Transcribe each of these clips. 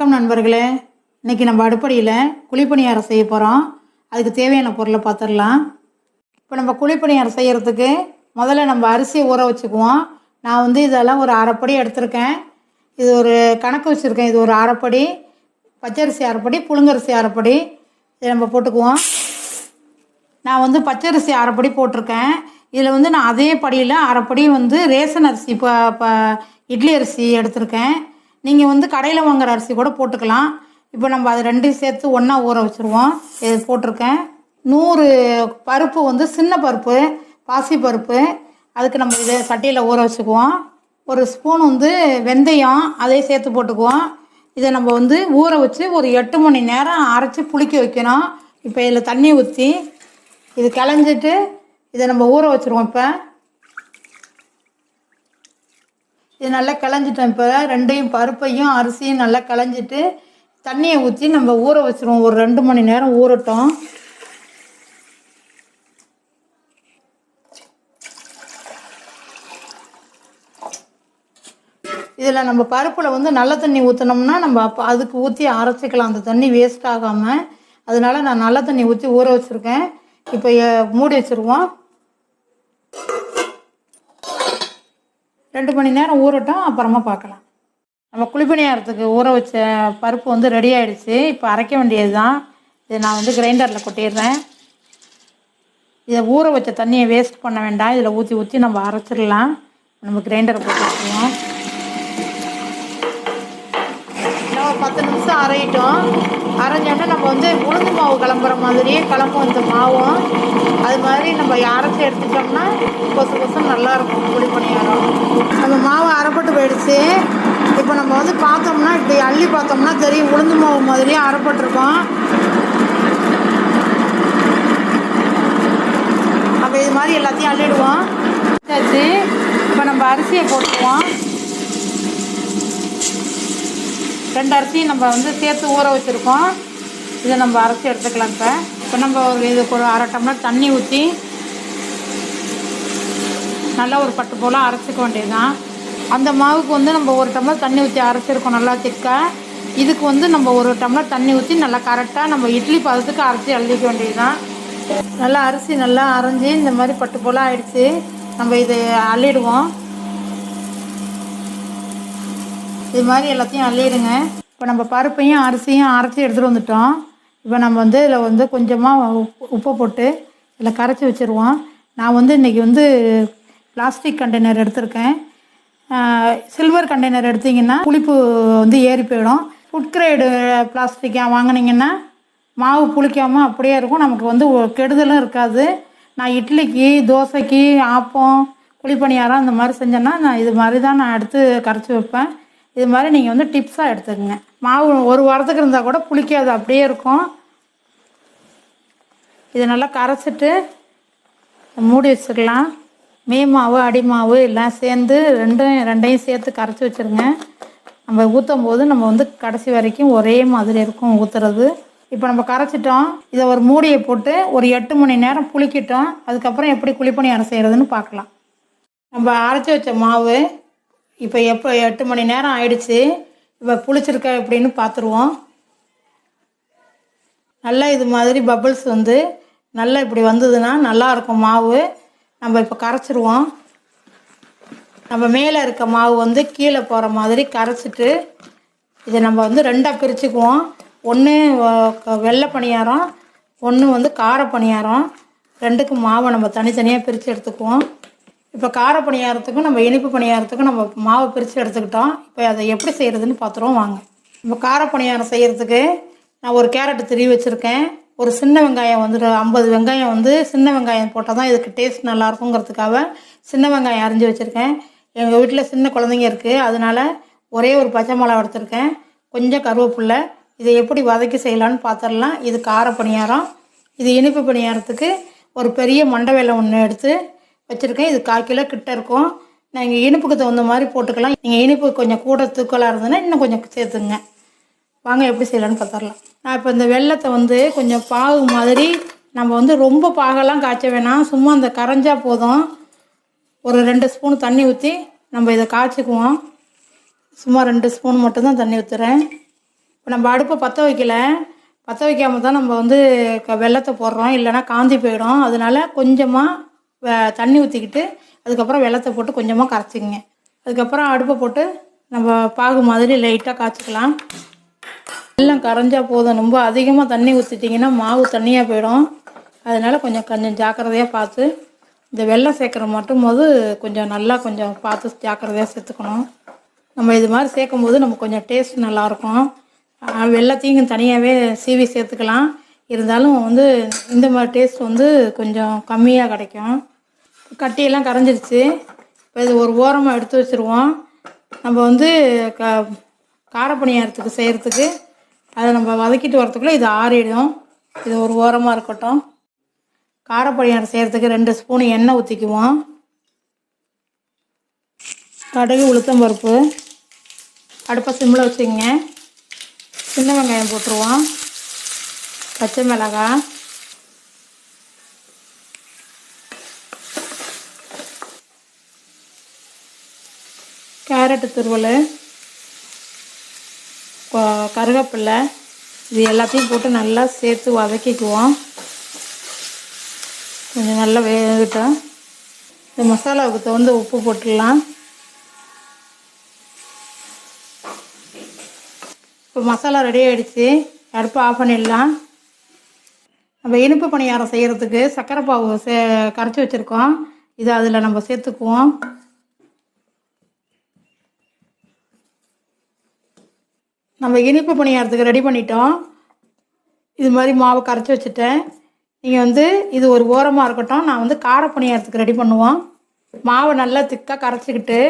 வணக்கம் நண்பர்களே. இன்றைக்கி நம்ம அடுப்படியில் குழிப்பணியாரம் செய்ய போகிறோம். அதுக்கு தேவையான பொருளை பார்த்துடலாம். இப்போ நம்ம குழிப்பணியாரம் செய்கிறதுக்கு முதல்ல நம்ம அரிசியை ஊற வச்சுக்குவோம். நான் இதெல்லாம் ஒரு அரைப்படி எடுத்திருக்கேன். இது ஒரு கணக்கு வச்சுருக்கேன். இது ஒரு அரைப்படி பச்சரிசி, அரைப்படி புழுங்கரிசி, அரைப்படி இதை நம்ம போட்டுக்குவோம். நான் பச்சரிசி அரைப்படி போட்டிருக்கேன். இதில் நான் அதே படியில் அரைப்படி ரேஷன் அரிசி இப்போ இட்லி அரிசி எடுத்திருக்கேன். நீங்கள் கடையில் வாங்குகிற அரிசி கூட போட்டுக்கலாம். இப்போ நம்ம அது ரெண்டையும் சேர்த்து ஒன்றா ஊற வச்சுருவோம். இது போட்டிருக்கேன். 100 பருப்பு சின்ன பருப்பு, பாசி பருப்பு. அதுக்கு நம்ம இதை சட்டியில் ஊற வச்சுக்குவோம். ஒரு ஸ்பூன் வெந்தயம் அதையும் சேர்த்து போட்டுக்குவோம். இதை நம்ம ஊற வச்சு ஒரு 8 மணி நேரம் அரைச்சி புளிக்க வைக்கணும். இப்போ இதில் தண்ணி ஊற்றி இது கிளஞ்சிட்டு இதை நம்ம ஊற வச்சுருவோம். இப்போ இது நல்லா கிளஞ்சிட்டோம். இப்போ ரெண்டையும் பருப்பையும் அரிசியும் நல்லா கிளஞ்சிட்டு தண்ணியை ஊற்றி நம்ம ஊற வச்சுருவோம். ஒரு 2 மணி நேரம் ஊறட்டும். இதில் நம்ம பருப்பில் நல்ல தண்ணி ஊற்றினோம்னா நம்ம அப்போ அதுக்கு ஊற்றி அரைச்சிக்கலாம். அந்த தண்ணி வேஸ்ட் ஆகாமல். அதனால நான் நல்ல தண்ணி ஊற்றி ஊற வச்சுருக்கேன். இப்போ மூடி வச்சுருவோம். 2 மணி நேரம் ஊறட்டும், அப்புறமா பார்க்கலாம். நம்ம குழிப்பணியாரத்துக்கு ஊற வச்ச பருப்பு ரெடி ஆகிடுச்சு. இப்போ அரைக்க வேண்டியது தான். இதை நான் கிரைண்டரில் கொட்டிடுறேன். இதை ஊற வச்ச தண்ணியை வேஸ்ட் பண்ண வேண்டாம். இதில் ஊற்றி ஊற்றி நம்ம அரைச்சிடலாம். நம்ம கிரைண்டரை போட்டு வச்சுருவோம். நம்ம 10 நிமிஷம் அரையிட்டோம். அரைஞ்சோன்னா நம்ம உளுந்து மாவு கிளம்புற மாதிரியே கிளம்பும் இந்த மாவும். அது மாதிரி நம்ம அரைச்சி எடுத்துட்டோம்னா கொசு கொசம் நல்லாயிருக்கும் குழிப்பணியாரம். நம்ம மாவு அரைப்பட்டு போயிடுச்சு. இப்போ நம்ம பார்த்தோம்னா இப்படி அள்ளி பார்த்தோம்னா தெரியும் உளுந்து மாவு மாதிரியே அரைப்பட்டுருக்கோம். அப்போ இது மாதிரி எல்லாத்தையும் அள்ளிடுவோம். சரி, இப்போ நம்ம அரிசியை போட்டுக்குவோம். 2 அரிசியும் நம்ம சேர்த்து ஊற வச்சுருக்கோம். இதை நம்ம அரைச்சி எடுத்துக்கலாம். இப்போ நம்ம இதுக்கு ஒரு 1/2 டம்ளர் தண்ணி ஊற்றி நல்லா ஒரு பட்டு போல் அரைச்சிக்க வேண்டியதுதான். அந்த மாவுக்கு நம்ம 1 டம்ளர் தண்ணி ஊற்றி அரைச்சிருக்கோம் நல்லா திக்கா. இதுக்கு நம்ம 1 டம்ளர் தண்ணி ஊற்றி நல்லா கரெக்டாக நம்ம இட்லி பதத்துக்கு அரைச்சி அள்ளிக்க வேண்டியதுதான். நல்லா அரிசி நல்லா அரைஞ்சி இந்த மாதிரி பட்டு போல் ஆயிடுச்சு. நம்ம இது அள்ளிடுவோம். இது மாதிரி எல்லாத்தையும் அள்ளிடுங்க. இப்போ நம்ம பருப்பையும் அரிசியும் அரைச்சி எடுத்துகிட்டு வந்துட்டோம். இப்போ நம்ம இதில் கொஞ்சமாக உப்பை போட்டு இதில் கரைச்சி வச்சுருவோம். நான் இன்றைக்கி பிளாஸ்டிக் கண்டெய்னர் எடுத்திருக்கேன். சில்வர் கண்டெய்னர் எடுத்திங்கன்னா புளிப்பு ஏறி போயிடும். ஃபுட் கிரேடு பிளாஸ்டிக்காக வாங்கினீங்கன்னா மாவு புளிக்காமல் அப்படியே இருக்கும். நமக்கு கெடுதலும் இருக்காது. நான் இட்லிக்கு, தோசைக்கு, ஆப்பம், குழிப்பணியாரம் இந்த மாதிரி செஞ்சேன்னா நான் இது மாதிரி தான் நான் எடுத்து கரைச்சி வைப்பேன். இது மாதிரி நீங்கள் டிப்ஸாக எடுத்துக்கங்க. மாவு 1 வாரத்துக்கு இருந்தால் கூட புளிக்காது, அப்படியே இருக்கும். இதை நல்லா கரைச்சிட்டு மூடி வச்சுக்கலாம். மாவு அடி மாவு எல்லாம் சேர்ந்து ரெண்டையும் சேர்த்து கரைச்சி வச்சுருங்க. நம்ம ஊற்றும் போது நம்ம கடைசி வரைக்கும் ஒரே மாதிரி இருக்கும் ஊற்றுறது. இப்போ நம்ம கரைச்சிட்டோம். இதை ஒரு மூடியை போட்டு ஒரு 8 மணி நேரம் புளிக்கிட்டோம். அதுக்கப்புறம் எப்படி குழிப்பணியாரம் செய்கிறதுன்னு பார்க்கலாம். நம்ம அரைச்சி வச்ச மாவு இப்போ 8 மணி நேரம் ஆயிடுச்சு. இப்போ புளிச்சிருக்க எப்படின்னு பார்த்துருவோம். நல்லா இது மாதிரி பபிள்ஸ் நல்லா இப்படி வந்ததுன்னா நல்லாயிருக்கும் மாவு. நம்ம இப்போ கரைச்சிருவோம். நம்ம மேலே இருக்க மாவு கீழே போகிற மாதிரி கரைச்சிட்டு இதை நம்ம 2ஆக பிரிச்சுக்குவோம். ஒன்று வெள்ளை பணியாரம், ஒன்று கார பணியாரம். 2க்கும் மாவை நம்ம தனித்தனியாக பிரித்து எடுத்துக்குவோம். இப்போ கார பணியாரத்துக்கும் நம்ம இனிப்பு பணியாரத்துக்கும் நம்ம மாவை பிரித்து எடுத்துக்கிட்டோம். இப்போ அதை எப்படி செய்கிறதுன்னு பார்த்துருவோம் வாங்க. நம்ம கார பணியாரம் செய்கிறதுக்கு நான் ஒரு கேரட்டு திருவி வச்சுருக்கேன். ஒரு சின்ன வெங்காயம் 50 வெங்காயம் சின்ன வெங்காயம் போட்டால் தான் இதுக்கு டேஸ்ட் நல்லாயிருக்குங்கிறதுக்காக சின்ன வெங்காயம் அரிஞ்சு வச்சுருக்கேன். எங்கள் வீட்டில் சின்ன குழந்தைங்க இருக்குது, அதனால் ஒரே ஒரு பச்சை மிளகா எடுத்துருக்கேன், கொஞ்சம் கருவேப்பில்லை. இதை எப்படி வதக்கி செய்யலான்னு பார்த்துடலாம். இது கார பணியாரம். இது இனிப்பு பணியாரத்துக்கு ஒரு பெரிய மண்டை வெல்லம் ஒன்று எடுத்து வச்சுருக்கேன். இது 1/4 கிலோ கிட்ட இருக்கும். நீங்கள் இனிப்புக்கு தகுந்த மாதிரி போட்டுக்கலாம். நீங்கள் இனிப்பு கொஞ்சம் கூட தூக்கலாக இருந்ததுன்னா இன்னும் கொஞ்சம் சேர்த்துங்க. வாங்க எப்படி செய்யலான்னு பார்த்துடலாம். நான் இப்போ இந்த வெல்லத்தை கொஞ்சம் பாகு மாதிரி நம்ம ரொம்ப பாகெல்லாம் காய்ச்ச வேணாம். சும்மா அந்த கரைஞ்சா போதும். ஒரு 2 ஸ்பூன் தண்ணி ஊற்றி நம்ம இதை காய்ச்சிக்குவோம். சும்மா 2 ஸ்பூன் மட்டும்தான் தண்ணி ஊற்றுறேன். இப்போ நம்ம அடுப்பை பற்ற வைக்கல, பற்ற வைக்காமல் தான் நம்ம வந்து வெல்லத்தை போடுறோம், இல்லைன்னா காந்தி போயிடும். அதனால கொஞ்சமாக தண்ணி ஊற்றிக்கிட்டு அதுக்கப்புறம் வெல்லத்தை போட்டு கொஞ்சமாக கரைச்சிக்கங்க. அதுக்கப்புறம் அடுப்பை போட்டு நம்ம பாகு மாதிரி லைட்டாக காய்ச்சிக்கலாம். வெல்லம் கரைஞ்சா போதும், ரொம்ப அதிகமாக தண்ணி ஊற்றிட்டிங்கன்னா மாவு தண்ணியாக போயிடும். அதனால் கொஞ்சம் ஜாக்கிரதையாக பார்த்து இந்த வெல்லம் சேர்க்குற மட்டும் போது கொஞ்சம் நல்லா கொஞ்சம் பார்த்து ஜாக்கிரதையாக சேர்த்துக்கணும். நம்ம இது மாதிரி சேர்க்கும் போது நமக்கு கொஞ்சம் டேஸ்ட் நல்லாயிருக்கும். வெல்லத்தையும் தனியாகவே சீவி சேர்த்துக்கலாம். இருந்தாலும் வந்து இந்த மாதிரி டேஸ்ட் வந்து கொஞ்சம் கம்மியாக கிடைக்கும். கட்டியெல்லாம் கரைஞ்சிருச்சு. இப்போ இது ஒரு ஓரமாக எடுத்து வச்சுருவோம். நம்ம வந்து காரப்பணியாரத்துக்கு செய்கிறதுக்கு அதை நம்ம வதக்கிட்டு வரத்துக்குள்ளே இது ஆறிடும். இது ஒரு ஓரமாக இருக்கட்டும். காரப்பணியாரம் செய்கிறதுக்கு 2 ஸ்பூன் எண்ணெய் ஊற்றிக்குவோம். கடுகு, உளுத்தம்பருப்பு. அடுப்பை சிம்மில் வச்சுக்கங்க. சின்ன வெங்காயம் போட்டுருவோம். பச்சை மிளகாய், கேரட்டு துருவல், கருவேப்பிலை, இது எல்லாத்தையும் போட்டு நல்லா சேர்த்து வதக்கிக்குவோம். கொஞ்சம் நல்லா வேகட்டும். இந்த மசாலாவுக்கு தகுந்த உப்பு போட்டுடலாம். இப்போ மசாலா ரெடி ஆகிடுச்சு. அடுப்பை ஆஃப் பண்ணிடலாம். நம்ம இனிப்பு பணியாரம் செய்கிறதுக்கு சர்க்கரை பாவு கரைச்சி வச்சுருக்கோம். இதை அதில் நம்ம சேர்த்துக்குவோம். நம்ம இனிப்பு பணியாரத்துக்கு ரெடி பண்ணிட்டோம். இது மாதிரி மாவு கரைச்சி வச்சுட்டேன். நீங்கள் வந்து இது ஒரு ஓரமாக இருக்கட்டும். நான் வந்து கார பணியாரத்துக்கு ரெடி பண்ணுவோம். மாவை நல்லா திக்காக கரைச்சிக்கிட்டு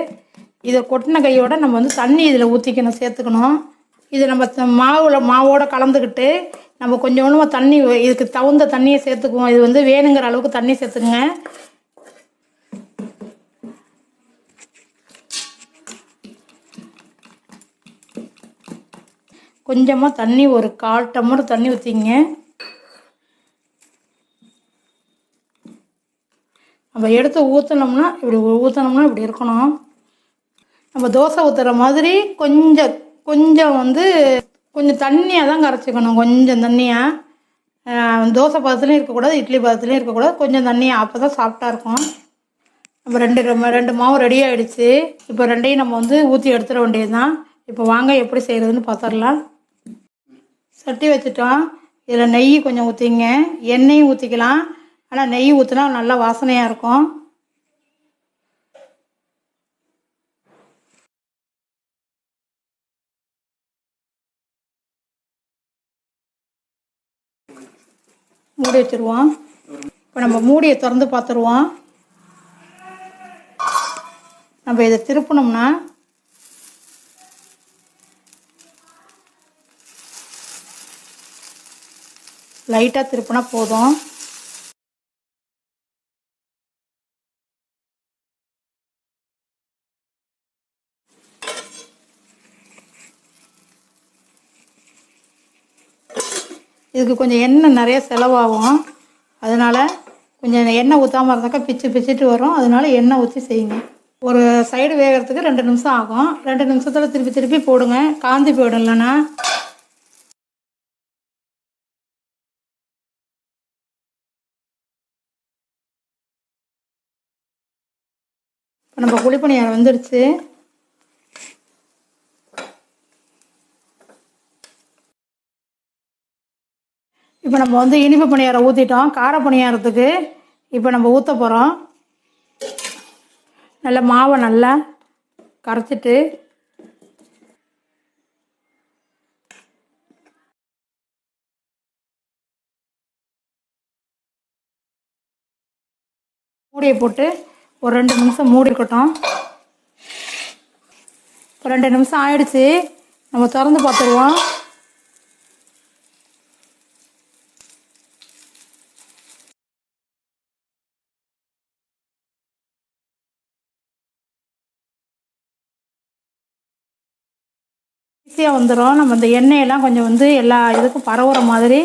இதை கொட்டின கையோடு நம்ம வந்து தண்ணி இதில் ஊற்றிக்கணும், சேர்த்துக்கணும். இது நம்ம மாவோடு கலந்துக்கிட்டு நம்ம கொஞ்சமாக தண்ணி, இதுக்கு தகுந்த தண்ணியை சேர்த்துக்குவோம். இது வந்து வேணுங்கிற அளவுக்கு தண்ணி சேர்த்துக்குங்க. கொஞ்சமாக தண்ணி, ஒரு 1/4 டம்ளர் தண்ணி ஊற்றிங்க. நம்ம எடுத்து ஊற்றினோம்னா இப்படி இருக்கணும். நம்ம தோசை ஊற்றுற மாதிரி கொஞ்சம் வந்து கொஞ்சம் தண்ணியாக தான் கரைச்சிக்கணும். கொஞ்சம் தண்ணியாக, தோசை பதத்துலையும் இருக்கக்கூடாது, இட்லி பதத்துலையும் இருக்கக்கூடாது. கொஞ்சம் தண்ணியாக, அப்போ தான் சாஃப்டாக இருக்கும். நம்ம ரெண்டு மாவு ரெடி ஆகிடுச்சு. இப்போ ரெண்டையும் நம்ம வந்து ஊற்றி எடுத்துட வேண்டியது தான். இப்போ வாங்க எப்படி செய்கிறதுன்னு பார்த்துடலாம். சட்டி வச்சுட்டோம். இதில் நெய் கொஞ்சம் ஊற்றிங்க. எண்ணெயும் ஊற்றிக்கலாம், ஆனால் நெய் ஊற்றினா நல்லா வாசனையாக இருக்கும். மூடி வச்சுருவோம். இப்போ நம்ம மூடியை திறந்து பார்த்துருவோம். நம்ம இதை திருப்பினோம்னா லைட்டாக திருப்பினா போதும். இதுக்கு கொஞ்சம் எண்ணெய் நிறைய செலவாகும். அதனால் கொஞ்சம் எண்ணெய் ஊற்றாமல் இருந்தாக்கா பிச்சுட்டு வரும். அதனால் எண்ணெய் ஊற்றி செய்யுங்க. ஒரு சைடு வேகிறதுக்கு 2 நிமிஷம் ஆகும். 2 நிமிஷத்தில் திருப்பி போடுங்க, காந்தி போயிடும். இல்லைன்னா இப்போ நம்ம குழிப்பணியாரம் வந்துடுச்சு. இப்போ நம்ம வந்து இனிப்பு பணியாரம் ஊற்றிட்டோம். கார பணியாரத்துக்கு இப்போ நம்ம ஊற்ற போகிறோம். நல்லா மாவை நல்லா கரைச்சிட்டு மூடியை போட்டு ஒரு 2 நிமிஷம் மூடி இருக்கட்டும். இப்போ 2 நிமிஷம் ஆயிடுச்சு. நம்ம திறந்து பார்த்துருவோம். ஈஸியாக வந்துடும். நம்ம இந்த எண்ணெயெல்லாம் கொஞ்சம் வந்து எல்லா இதுக்கும் பரவுற மாதிரி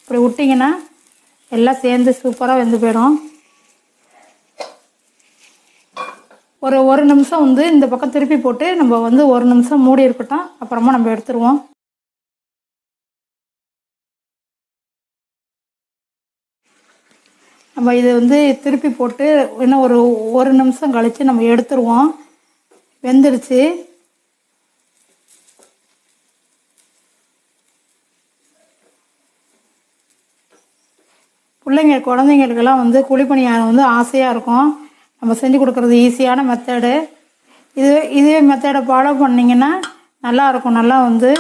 இப்படி விட்டிங்கன்னா எல்லாம் சேர்ந்து சூப்பராக வெந்து போயிடும். ஒரு நிமிஷம் வந்து இந்த பக்கம் திருப்பி போட்டு நம்ம வந்து 1 நிமிஷம் மூடி இருக்கட்டும். அப்புறமா நம்ம எடுத்துருவோம். நம்ம இது வந்து திருப்பி போட்டு இன்னும் ஒரு நிமிஷம் கழித்து நம்ம எடுத்துருவோம். வெந்துடுச்சு. குழந்தைங்களுக்கெல்லாம் வந்து குழிப்பணியாரம் வந்து ஆசையாக இருக்கும். நம்ம செஞ்சு கொடுக்குறது ஈஸியான மெத்தடு. இதே மெத்தடை ஃபாலோ பண்ணிங்கன்னா நல்லாயிருக்கும். நல்லா வந்து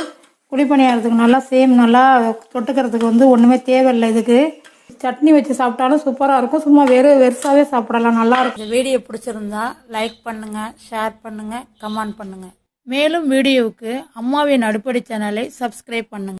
குழிப்பணியாரத்துக்கு நல்லா நல்லா தொட்டுக்கிறதுக்கு வந்து ஒன்றுமே தேவையில்லை. இதுக்கு சட்னி வச்சு சாப்பிட்டாலும் சூப்பராக இருக்கும். சும்மா வெறுசாகவே சாப்பிடலாம், நல்லாயிருக்கும். இந்த வீடியோ பிடிச்சிருந்தா லைக் பண்ணுங்கள், ஷேர் பண்ணுங்கள், கமெண்ட் பண்ணுங்கள். மேலும் வீடியோவுக்கு அம்மாவின் அடுப்படி சேனலை சப்ஸ்கிரைப் பண்ணுங்கள்.